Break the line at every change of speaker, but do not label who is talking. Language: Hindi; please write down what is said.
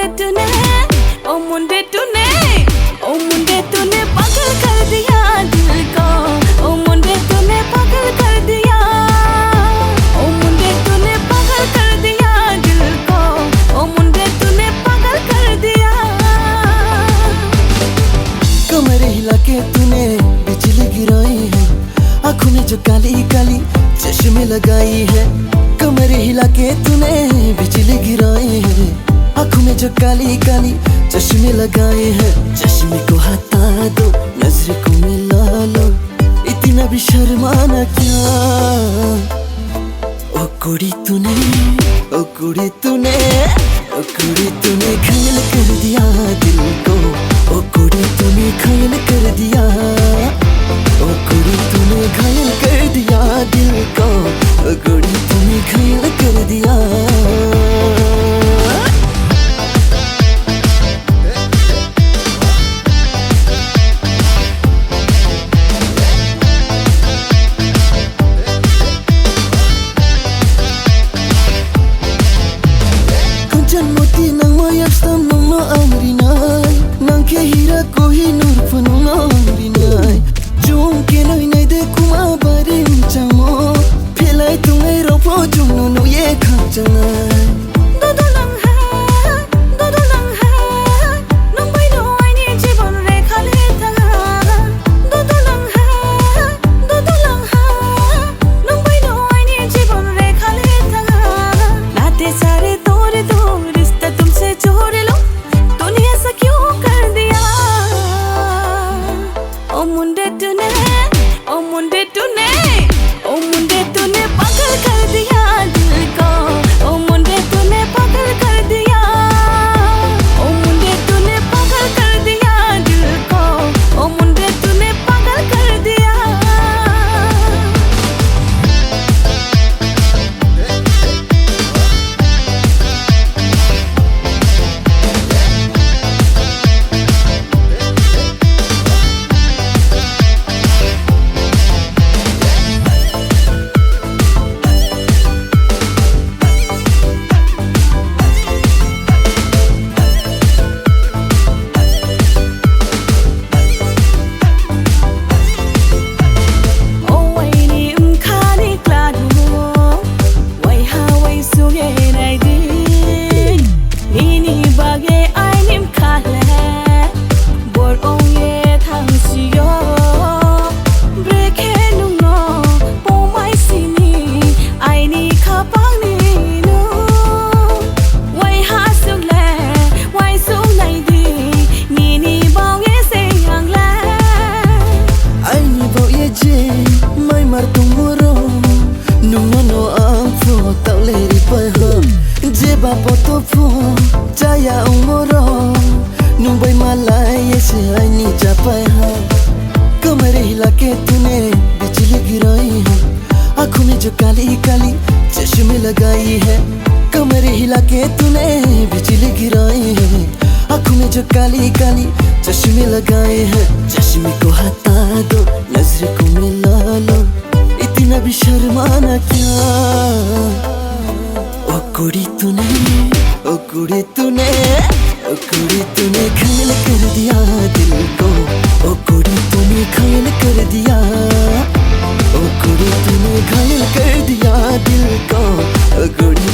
तूने ओ मुंडे तूने पागल कर दिया दिल को। ओ मुंडे तूने पागल कर दिया। ओ मुंडे तूने पागल कर दिया दिल को। ओ मुंडे तूने पागल कर दिया।
कमर हिला के तूने बिजली गिराई है, आँखों में जो काली काली चश्मे लगाई है। कमर हिला के तूने बिजली गिराई है, आँखों में जो काली काली चश्मे लगाए हैं। चश्मे को हटा दो, नजर को मिला लो, इतना भी शर्माना क्या। ओ कुड़ी तूने, ओ कुड़ी तूने, ओ कुड़ी तूने घायल कर दिया दिल को। ओ कुड़ी तूने घायल कर दिया। ओ कुड़ी तूने घायल कर दिया दिल को। ओ कुड़ी तूने घायल कर दिया। Moti nang mayak stam nang no amrinai, nang ke hira kohi nur pano no amrinai. Jom ke noi nai de kuma barim chamo, philai tungai ropo jom no ye khang changai.
Dodo lang hai, nang bai no ai ni jibon re khale thanga. Dodo lang hai, nang bai no ai ni jibon re khale thanga. Naate sare tore do रिश्ता तुमसे जोड़ लो, तूने ऐसा क्यों कर दिया। ओ मुंडे तूने, ओ मुंडे तूने, ओ मुंडे तूने पागल कर दिया दिल को। ओ मुंडे तूने पागल कर दिया। ओ मुंडे तूने पागल कर दिया दिल को। ओ मुंडे तूने पागल कर दिया।
Poto po jaya umoro numbai malai se aini chapai ha. कमर हिला के तूने बिजली गिराई है, आँखों में जो काली काली चश्मे लगाई है। कमर हिला के तूने बिजली गिराई है, आँखों में जो काली काली चश्मे लगाए हैं। चश्मे को हटा दो, नजर को मिला लो, इतना भी शर्माना क्या। ओ कुड़ी तूने, ओ कुड़ी तूने, ओ कुड़ी तूने घायल कर दिया दिल को। ओ कुड़ी तूने घायल कर दिया। ओ कुड़ी तूने घायल कर दिया दिल को। ओ कुड़ी